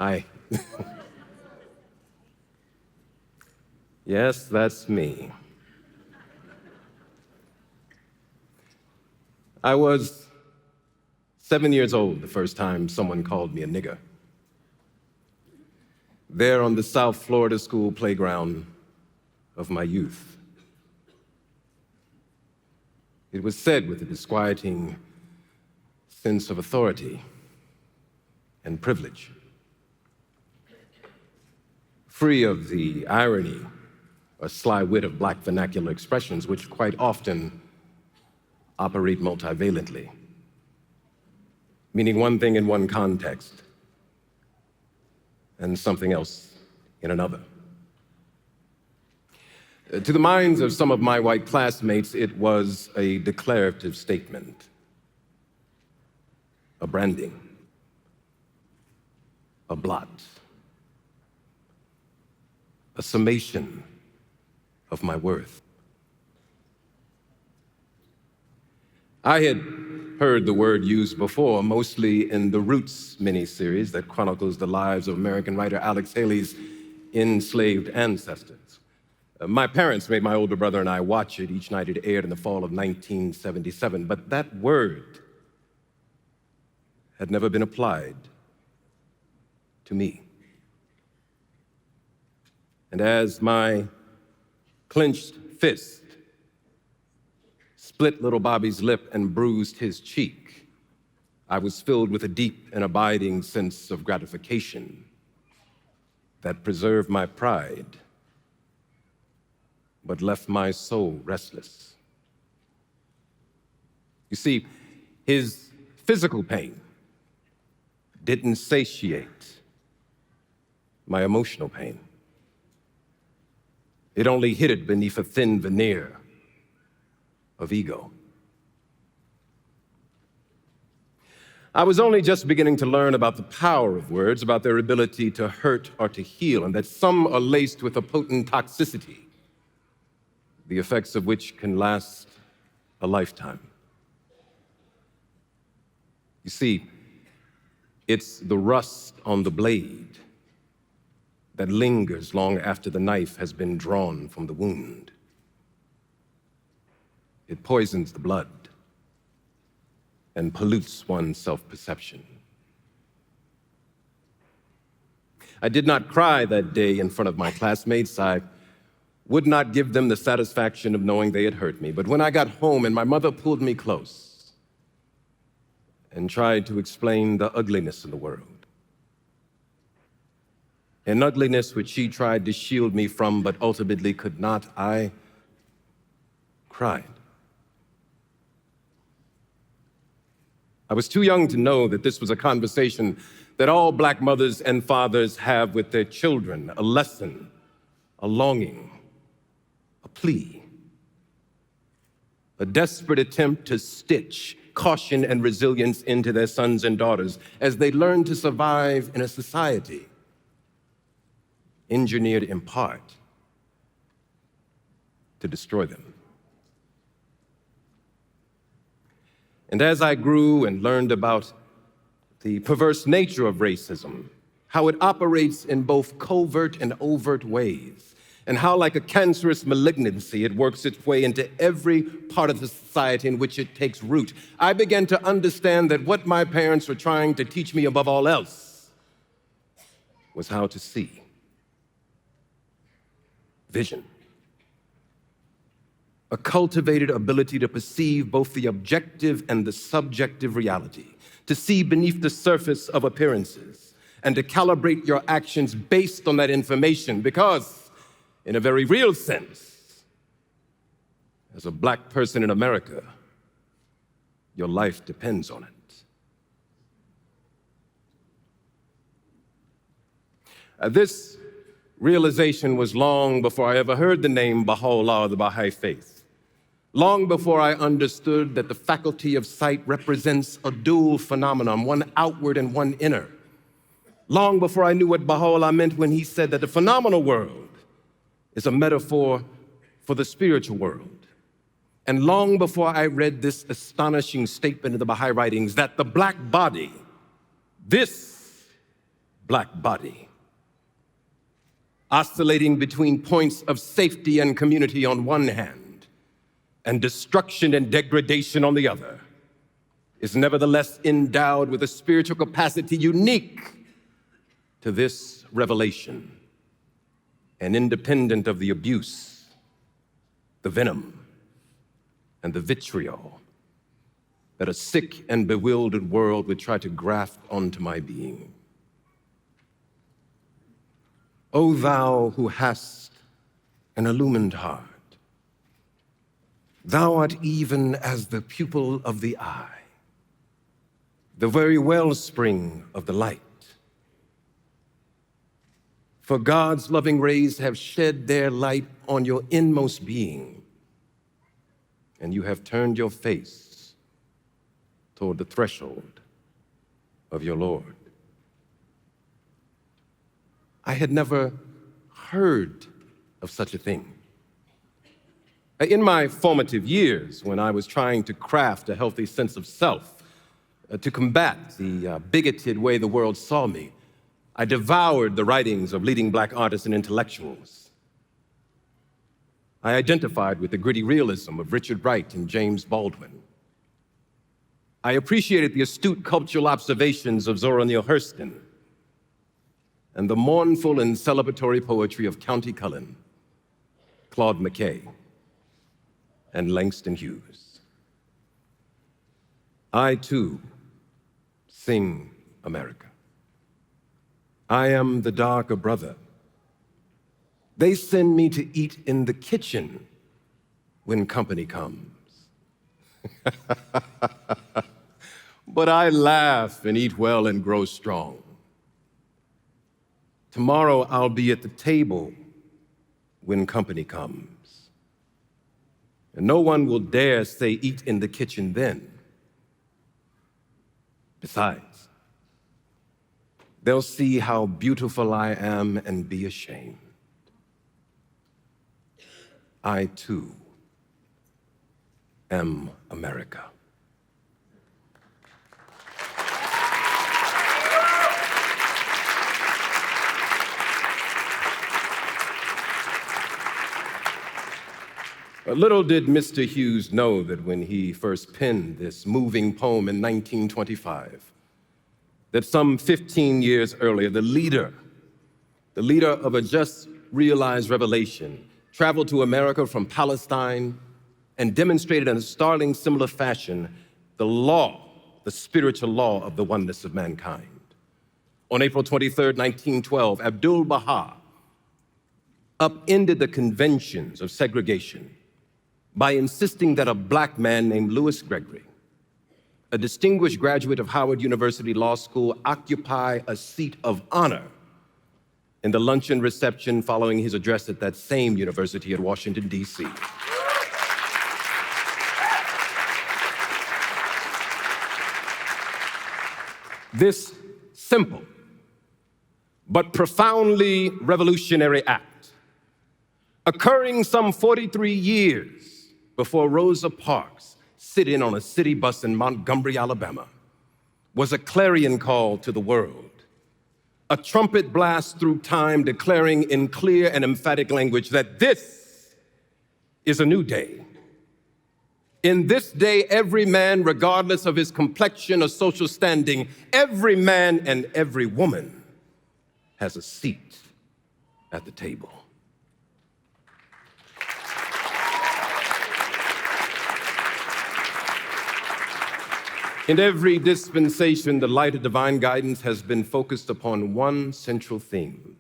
Hi. Yes, that's me. I was 7 years old the first time someone called me a nigger. There on the South Florida school playground of my youth. It was said with a disquieting sense of authority and privilege, free of the irony or sly wit of black vernacular expressions, which quite often operate multivalently, meaning one thing in one context and something else in another. To the minds of some of my white classmates, it was a declarative statement, a branding, a blot, a summation of my worth. I had heard the word used before, mostly in the Roots miniseries that chronicles the lives of American writer Alex Haley's enslaved ancestors. My parents made my older brother and I watch it each night it aired in the fall of 1977, but that word had never been applied to me. And as my clenched fist split little Bobby's lip and bruised his cheek, I was filled with a deep and abiding sense of gratification that preserved my pride, but left my soul restless. You see, his physical pain didn't satiate my emotional pain. It only hid it beneath a thin veneer of ego. I was only just beginning to learn about the power of words, about their ability to hurt or to heal, and that some are laced with a potent toxicity, the effects of which can last a lifetime. You see, it's the rust on the blade that lingers long after the knife has been drawn from the wound. It poisons the blood and pollutes one's self-perception. I did not cry that day in front of my classmates. I would not give them the satisfaction of knowing they had hurt me. But when I got home and my mother pulled me close and tried to explain the ugliness in the world, an ugliness which she tried to shield me from but ultimately could not, I cried. I was too young to know that this was a conversation that all black mothers and fathers have with their children, a lesson, a longing, a plea, a desperate attempt to stitch caution and resilience into their sons and daughters as they learn to survive in a society engineered in part to destroy them. And as I grew and learned about the perverse nature of racism, how it operates in both covert and overt ways, and how, like a cancerous malignancy, it works its way into every part of the society in which it takes root, I began to understand that what my parents were trying to teach me above all else was how to see. Vision. A cultivated ability to perceive both the objective and the subjective reality, to see beneath the surface of appearances, and to calibrate your actions based on that information, because, in a very real sense, as a black person in America, your life depends on it. This realization was long before I ever heard the name Baha'u'llah or the Baha'i faith. Long before I understood that the faculty of sight represents a dual phenomenon, one outward and one inner. Long before I knew what Baha'u'llah meant when he said that the phenomenal world is a metaphor for the spiritual world. And long before I read this astonishing statement in the Baha'i writings that the black body, this black body, oscillating between points of safety and community on one hand, and destruction and degradation on the other, is nevertheless endowed with a spiritual capacity unique to this revelation and independent of the abuse, the venom, and the vitriol that a sick and bewildered world would try to graft onto my being. O thou who hast an illumined heart, thou art even as the pupil of the eye, the very wellspring of the light. For God's loving rays have shed their light on your inmost being, and you have turned your face toward the threshold of your Lord. I had never heard of such a thing. In my formative years, when I was trying to craft a healthy sense of self, to combat the bigoted way the world saw me, I devoured the writings of leading black artists and intellectuals. I identified with the gritty realism of Richard Wright and James Baldwin. I appreciated the astute cultural observations of Zora Neale Hurston and the mournful and celebratory poetry of County Cullen, Claude McKay, and Langston Hughes. I, too, sing America. I am the darker brother. They send me to eat in the kitchen when company comes. But I laugh and eat well and grow strong. Tomorrow I'll be at the table when company comes. And no one will dare say eat in the kitchen then. Besides, they'll see how beautiful I am and be ashamed. I, too, am America. Little did Mr. Hughes know that when he first penned this moving poem in 1925, that some 15 years earlier, the leader of a just realized revelation, traveled to America from Palestine and demonstrated in a startling similar fashion the spiritual law of the oneness of mankind. On April 23rd, 1912, Abdul-Baha upended the conventions of segregation by insisting that a black man named Louis Gregory, a distinguished graduate of Howard University Law School, occupy a seat of honor in the luncheon reception following his address at that same university at Washington, D.C. This simple but profoundly revolutionary act, occurring some 43 years before Rosa Parks sit in on a city bus in Montgomery, Alabama, was a clarion call to the world, a trumpet blast through time declaring in clear and emphatic language that this is a new day. In this day, every man, regardless of his complexion or social standing, every man and every woman has a seat at the table. In every dispensation, the light of divine guidance has been focused upon one central theme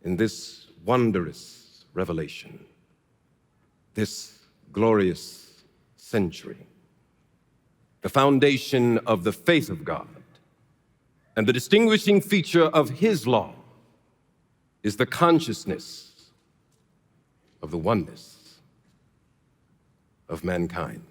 in this wondrous revelation, this glorious century. The foundation of the faith of God and the distinguishing feature of His law is the consciousness of the oneness of mankind.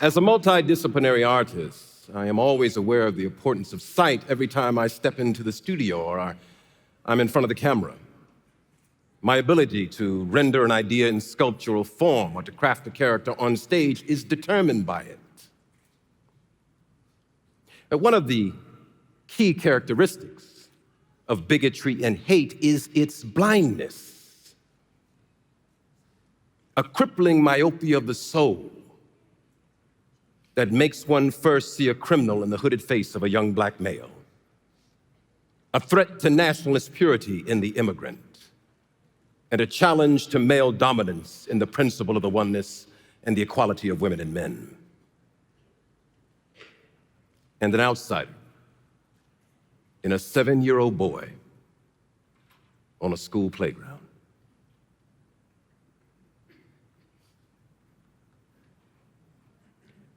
As a multidisciplinary artist, I am always aware of the importance of sight every time I step into the studio or I'm in front of the camera. My ability to render an idea in sculptural form or to craft a character on stage is determined by it. But one of the key characteristics of bigotry and hate is its blindness, a crippling myopia of the soul that makes one first see a criminal in the hooded face of a young black male, a threat to nationalist purity in the immigrant, and a challenge to male dominance in the principle of the oneness and the equality of women and men. And an outsider in a 7-year-old boy on a school playground.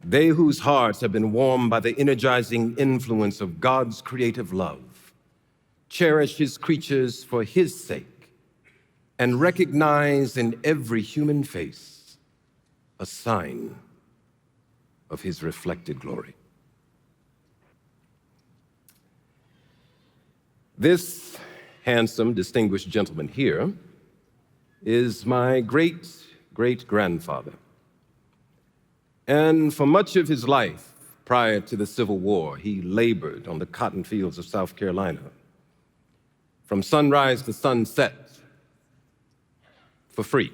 They whose hearts have been warmed by the energizing influence of God's creative love cherish his creatures for his sake and recognize in every human face a sign of his reflected glory. This handsome, distinguished gentleman here is my great-great-grandfather. And for much of his life, prior to the Civil War, he labored on the cotton fields of South Carolina. From sunrise to sunset, for free,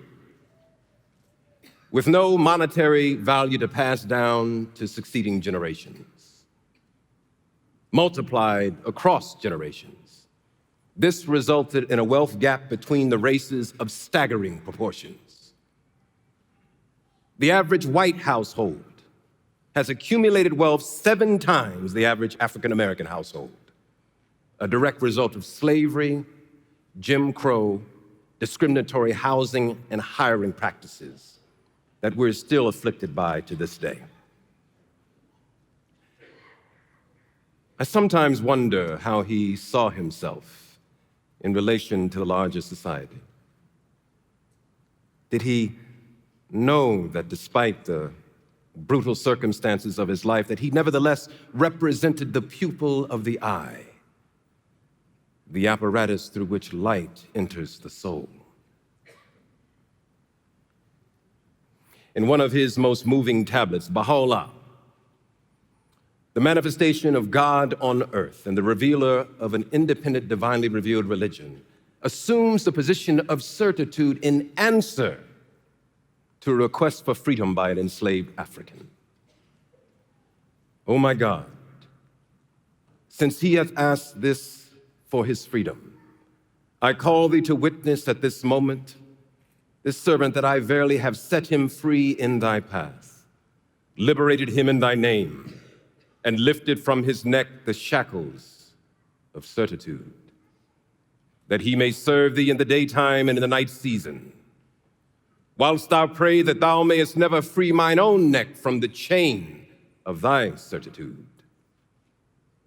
with no monetary value to pass down to succeeding generations, multiplied across generations. This resulted in a wealth gap between the races of staggering proportions. The average white household has accumulated wealth 7 times the average African-American household, a direct result of slavery, Jim Crow, discriminatory housing and hiring practices that we're still afflicted by to this day. I sometimes wonder how he saw himself in relation to the larger society. Did he know that despite the brutal circumstances of his life, that he nevertheless represented the pupil of the eye, the apparatus through which light enters the soul? In one of his most moving tablets, Baha'u'llah, the manifestation of God on earth and the revealer of an independent, divinely revealed religion, assumes the position of certitude in answer to a request for freedom by an enslaved African. Oh my God, since he hath asked this for his freedom, I call thee to witness at this moment, this servant, that I verily have set him free in thy path, liberated him in thy name, and lifted from his neck the shackles of certitude, that he may serve thee in the daytime and in the night season, whilst thou pray that thou mayest never free mine own neck from the chain of thy certitude.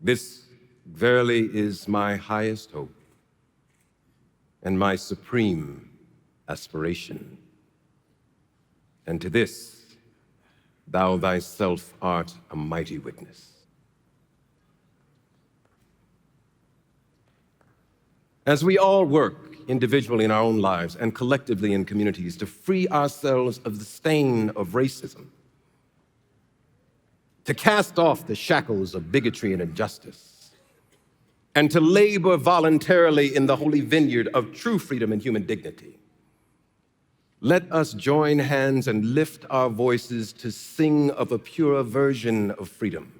This verily is my highest hope and my supreme aspiration. And to this, thou thyself art a mighty witness. As we all work individually in our own lives and collectively in communities to free ourselves of the stain of racism, to cast off the shackles of bigotry and injustice, and to labor voluntarily in the holy vineyard of true freedom and human dignity, let us join hands and lift our voices to sing of a purer version of freedom.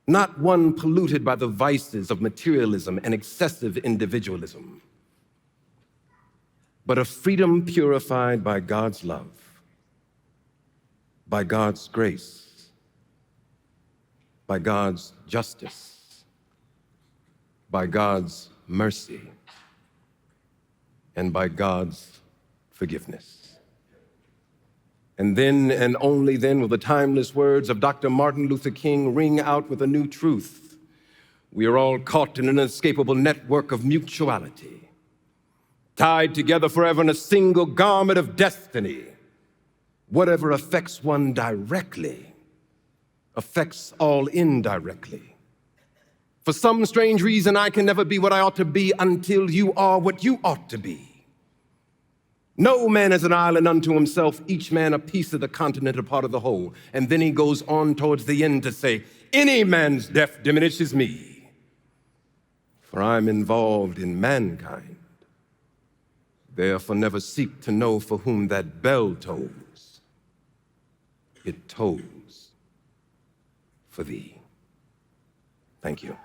Not one polluted by the vices of materialism and excessive individualism, but a freedom purified by God's love, by God's grace, by God's justice, by God's mercy, and by God's forgiveness. And then, and only then, will the timeless words of Dr. Martin Luther King ring out with a new truth. We are all caught in an inescapable network of mutuality, tied together forever in a single garment of destiny. Whatever affects one directly affects all indirectly. For some strange reason, I can never be what I ought to be until you are what you ought to be. No man is an island unto himself, each man a piece of the continent, a part of the whole. And then he goes on towards the end to say, any man's death diminishes me, for I'm involved in mankind. Therefore never seek to know for whom that bell tolls. It tolls for thee. Thank you.